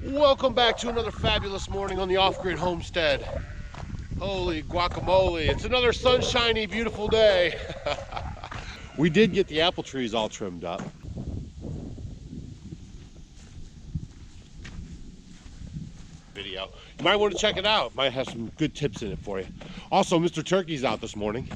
Welcome back to another fabulous morning on the off-grid homestead. Holy guacamole, it's another sunshiny, beautiful day. We did get the apple trees all trimmed up. Video. You might want to check it out. Might have some good tips in it for you. Also, Mr. Turkey's out this morning.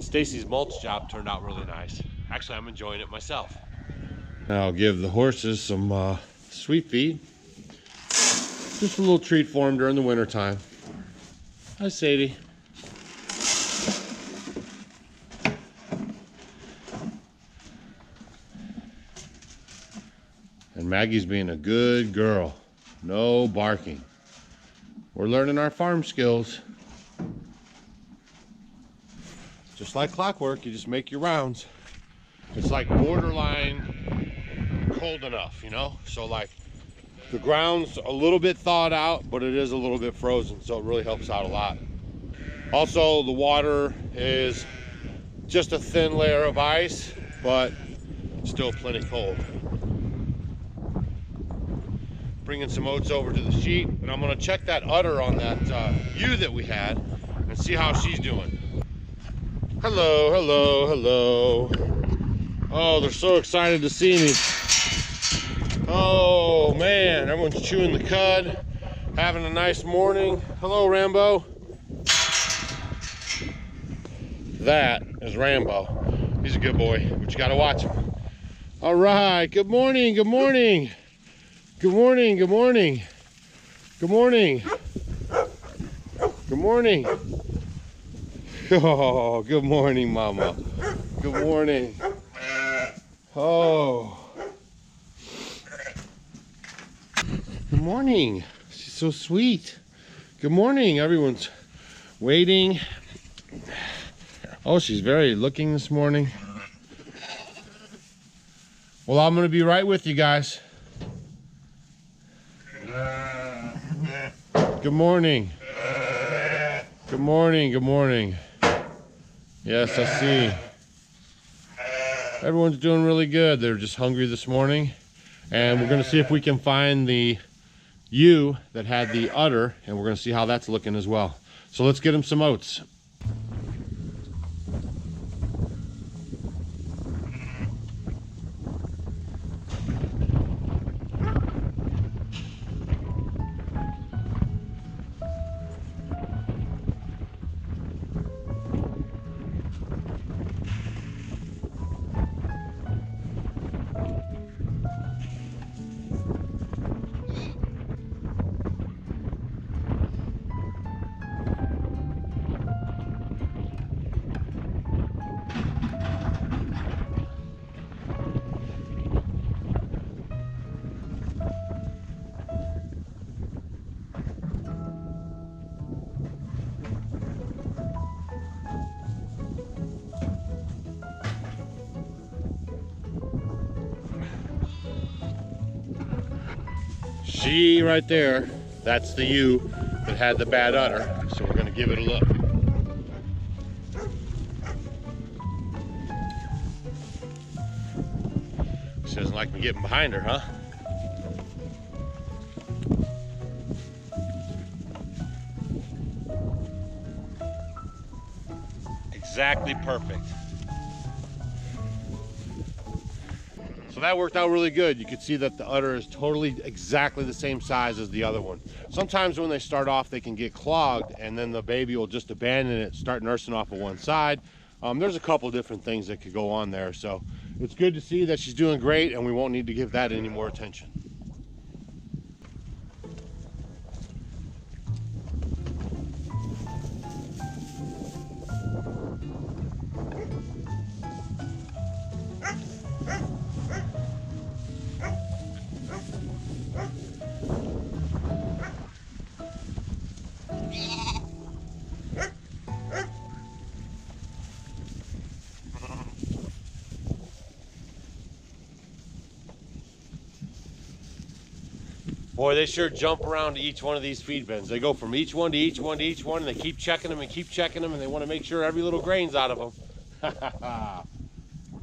Stacy's mulch job turned out really nice. Actually, I'm enjoying it myself. I'll give the horses some sweet feed. Just a little treat for them during the winter time. Hi, Sadie. And Maggie's being a good girl. No barking. We're learning our farm skills. Just like clockwork, you just make your rounds. It's like borderline cold enough, you know? So like the ground's a little bit thawed out, but it is a little bit frozen, so it really helps out a lot. Also, the water is just a thin layer of ice, but still plenty cold. Bringing some oats over to the sheet, and I'm gonna check that udder on that ewe that we had and see how she's doing. Hello, hello, hello. Oh, they're so excited to see me. Oh man, everyone's chewing the cud, having a nice morning. Hello, Rambo. That is Rambo. He's a good boy, but you gotta watch him. All right, good morning, good morning. Good morning, good morning. Good morning. Good morning. Oh, good morning, Mama. Good morning. Oh. Good morning. She's so sweet. Good morning. Everyone's waiting. Oh, she's very looking this morning. Well, I'm going to be right with you guys. Good morning. Good morning. Good morning. Yes, I see. Everyone's doing really good. They're just hungry this morning. And we're going to see if we can find the ewe that had the udder, and we're going to see how that's looking as well. So let's get them some oats. She right there, that's the ewe that had the bad udder, so we're going to give it a look. She doesn't like me getting behind her, huh? Exactly perfect. So that worked out really good. You could see that the udder is totally exactly the same size as the other one. Sometimes when they start off, they can get clogged, and then the baby will just abandon it, start nursing off of one side. There's a couple different things that could go on there. So it's good to see that she's doing great, and we won't need to give that any more attention. Boy, they sure jump around to each one of these feed bins. They go from each one to each one to each one, and they keep checking them and keep checking them, and they want to make sure every little grain's out of them.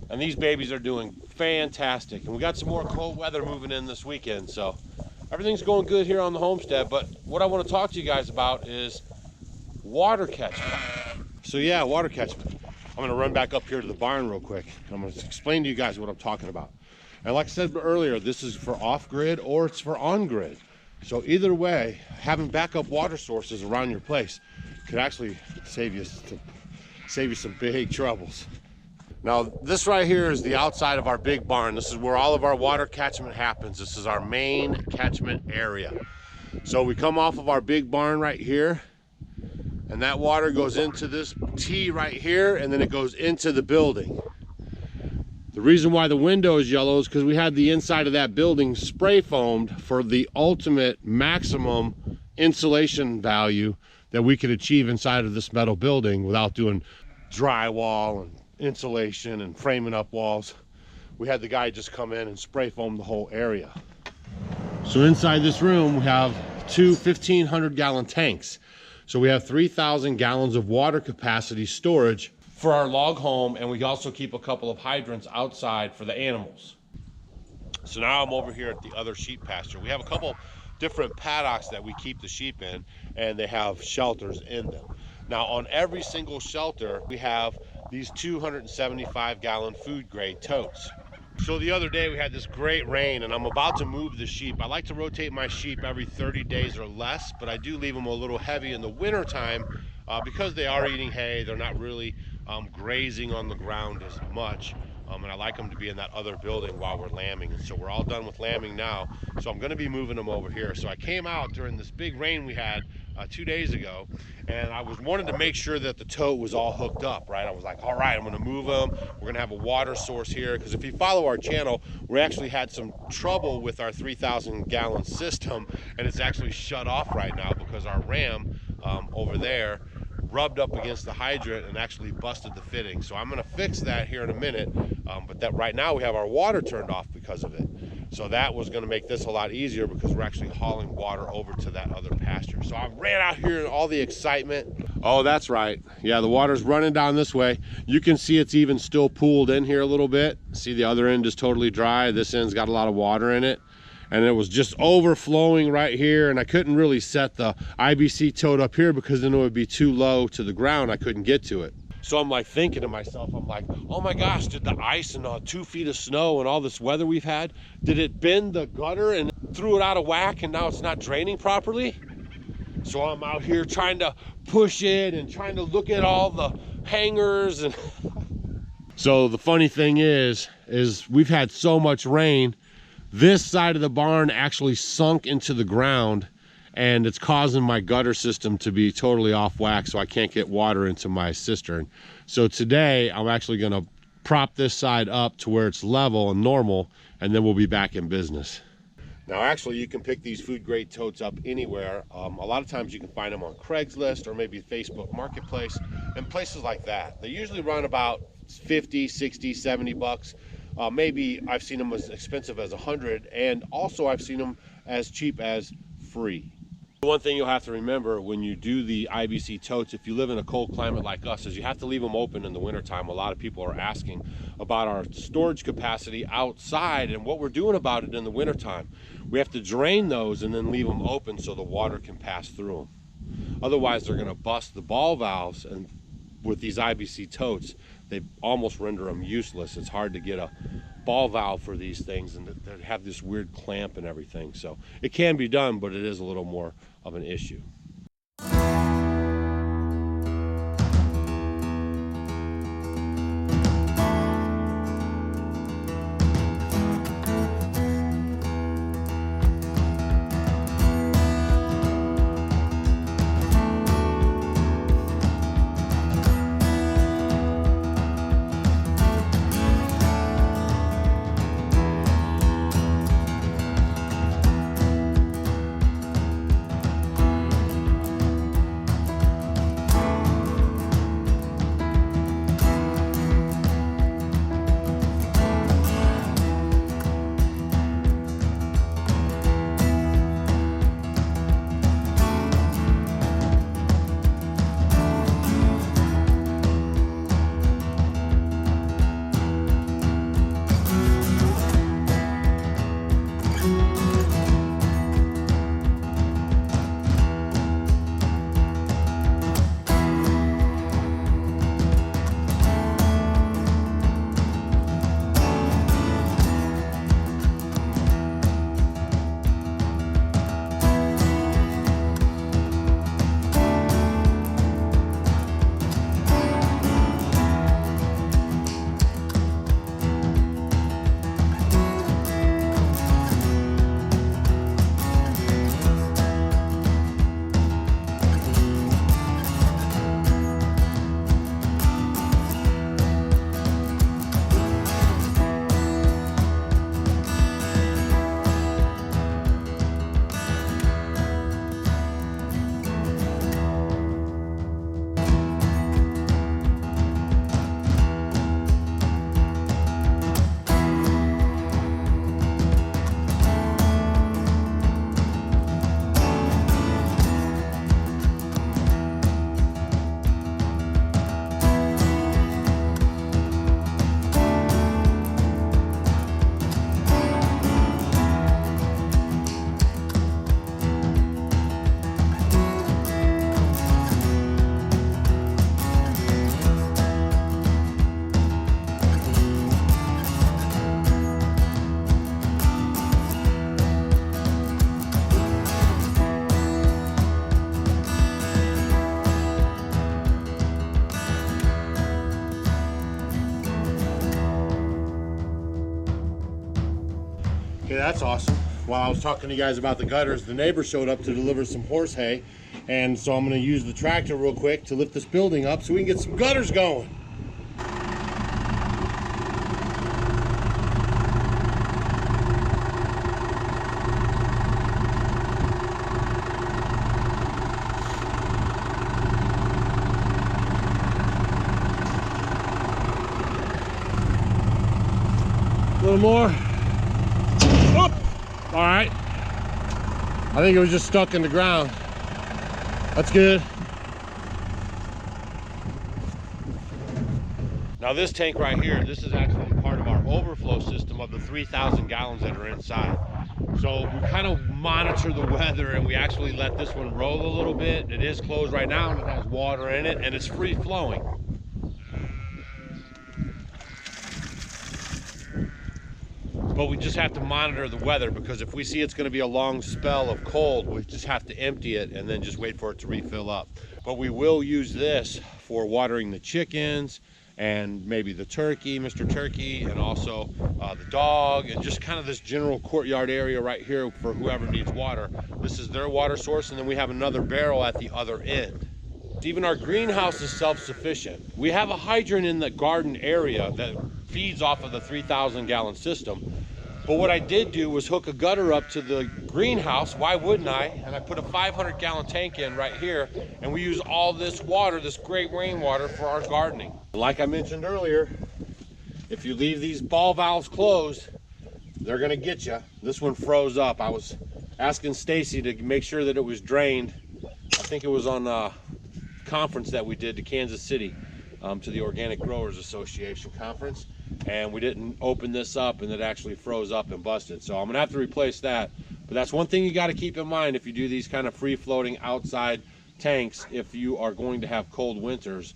And these babies are doing fantastic. And we got some more cold weather moving in this weekend, so everything's going good here on the homestead. But what I want to talk to you guys about is water catchment. So yeah, water catchment. I'm going to run back up here to the barn real quick, and I'm going to explain to you guys what I'm talking about. And like I said earlier, this is for off-grid or it's for on-grid. So either way, having backup water sources around your place could actually save you some big troubles. Now, this right here is the outside of our big barn. This is where all of our water catchment happens. This is our main catchment area. So we come off of our big barn right here, and that water goes into this T right here, and then it goes into the building. The reason why the window is yellow is because we had the inside of that building spray foamed for the ultimate maximum insulation value that we could achieve inside of this metal building without doing drywall and insulation and framing up walls. We had the guy just come in and spray foam the whole area. So inside this room we have two 1,500 gallon tanks. So we have 3,000 gallons of water capacity storage for our log home, and we also keep a couple of hydrants outside for the animals. So now I'm over here at the other sheep pasture. We have a couple different paddocks that we keep the sheep in, and they have shelters in them. Now on every single shelter we have these 275 gallon food grade totes. So the other day we had this great rain, and I'm about to move the sheep. I like to rotate my sheep every 30 days or less, but I do leave them a little heavy in the winter time because they are eating hay. They're not really grazing on the ground as much, and I like them to be in that other building while we're lambing. And so we're all done with lambing now, so I'm going to be moving them over here. So I came out during this big rain we had 2 days ago, and I wanted to make sure that the tote was all hooked up, right? I was like, all right, I'm going to move them. We're going to have a water source here, because if you follow our channel, we actually had some trouble with our 3,000 gallon system, and it's actually shut off right now because our ram over there rubbed up against the hydrant and actually busted the fitting. So I'm going to fix that here in a minute, but that right now we have our water turned off because of it. So that was going to make this a lot easier because we're actually hauling water over to that other pasture. So I ran out here in all the excitement. Oh, that's right. Yeah, the water's running down this way. You can see it's even still pooled in here a little bit. See, the other end is totally dry. This end's got a lot of water in it. And it was just overflowing right here, and I couldn't really set the IBC tote up here because then it would be too low to the ground. I couldn't get to it. So I'm like thinking to myself, I'm like, oh my gosh, did the ice and 2 feet of snow and all this weather we've had, did it bend the gutter and threw it out of whack and now it's not draining properly? So I'm out here trying to push it and trying to look at all the hangers. And so the funny thing is we've had so much rain, this side of the barn actually sunk into the ground, and it's causing my gutter system to be totally off whack, so I can't get water into my cistern. So today I'm actually going to prop this side up to where it's level and normal, and then we'll be back in business. Now actually you can pick these food grade totes up anywhere. A lot of times you can find them on Craigslist or maybe Facebook Marketplace and places like that. They usually run about 50, 60, 70 bucks. Maybe I've seen them as expensive as 100, and also I've seen them as cheap as free. One thing you'll have to remember when you do the IBC totes, if you live in a cold climate like us, is you have to leave them open in the wintertime. A lot of people are asking about our storage capacity outside and what we're doing about it in the wintertime. We have to drain those and then leave them open so the water can pass through them. Otherwise they're going to bust the ball valves, and with these IBC totes, they almost render them useless. It's hard to get a ball valve for these things, and they have this weird clamp and everything. So it can be done, but it is a little more of an issue. Okay, that's awesome. While I was talking to you guys about the gutters, the neighbor showed up to deliver some horse hay, and so I'm going to use the tractor real quick to lift this building up so we can get some gutters going. A little more. Oh, all right. I think it was just stuck in the ground. That's good. Now this tank right here, this is actually part of our overflow system of the 3,000 gallons that are inside. So we kind of monitor the weather, and we actually let this one roll a little bit. It is closed right now and it has water in it and it's free flowing. But we just have to monitor the weather, because if we see it's going to be a long spell of cold, we just have to empty it and then just wait for it to refill up. But we will use this for watering the chickens and maybe the turkey, Mr. Turkey, and also the dog, and just kind of this general courtyard area right here for whoever needs water. This is their water source, and then we have another barrel at the other end. Even our greenhouse is self-sufficient. We have a hydrant in the garden area that feeds off of the 3,000 gallon system. But what I did do was hook a gutter up to the greenhouse. Why wouldn't I? And I put a 500 gallon tank in right here, and we use all this water, this great rainwater, for our gardening. Like I mentioned earlier, if you leave these ball valves closed, they're gonna get you. This one froze up. I was asking Stacy to make sure that it was drained. I think it was on a conference that we did to Kansas City, to the Organic Growers Association conference, and we didn't open this up and it actually froze up and busted. So I'm gonna have to replace that. But that's one thing you got to keep in mind if you do these kind of free floating outside tanks, if you are going to have cold winters,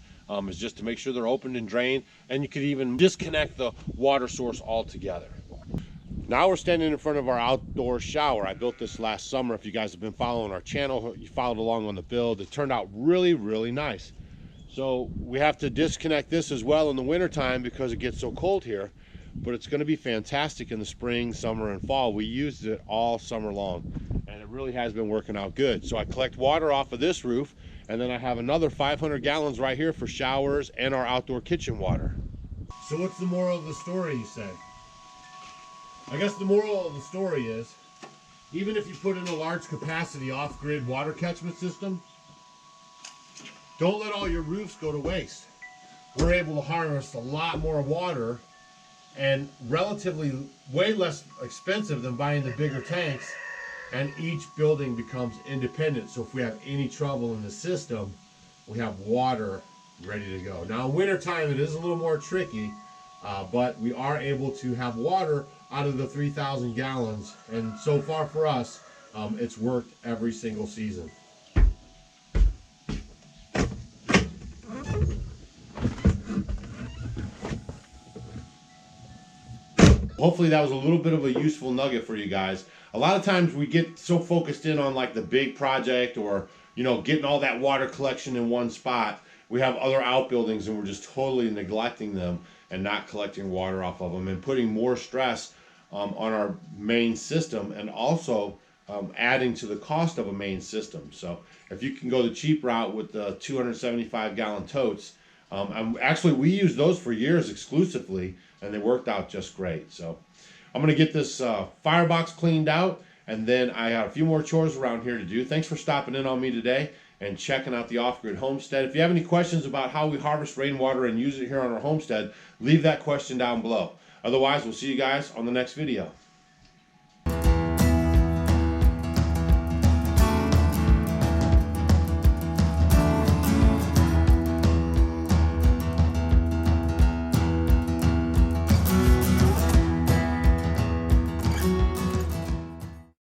is just to make sure they're opened and drained, and you could even disconnect the water source altogether. Now we're standing in front of our outdoor shower. I built this last summer. If you guys have been following our channel, you followed along on the build, it turned out really, really nice. So we have to disconnect this as well in the winter time because it gets so cold here, but it's going to be fantastic in the spring, summer, and fall. We used it all summer long, and it really has been working out good. So I collect water off of this roof, and then I have another 500 gallons right here for showers and our outdoor kitchen water. So what's the moral of the story, you say? I guess the moral of the story is, even if you put in a large capacity off-grid water catchment system, don't let all your roofs go to waste. We're able to harvest a lot more water, and relatively way less expensive than buying the bigger tanks, and each building becomes independent. So if we have any trouble in the system, we have water ready to go. Now in wintertime it is a little more tricky, but we are able to have water out of the 3,000 gallons, and so far for us, it's worked every single season. Hopefully that was a little bit of a useful nugget for you guys. A lot of times we get so focused in on like the big project, or getting all that water collection in one spot. We have other outbuildings and we're just totally neglecting them and not collecting water off of them, and putting more stress on our main system, and also adding to the cost of a main system. So if you can go the cheap route with the 275 gallon totes, actually we used those for years exclusively, and they worked out just great. So I'm gonna get this firebox cleaned out, and then I have a few more chores around here to do. Thanks for stopping in on me today and checking out the Off-Grid Homestead. If you have any questions about how we harvest rainwater and use it here on our homestead, leave that question down below. Otherwise, we'll see you guys on the next video.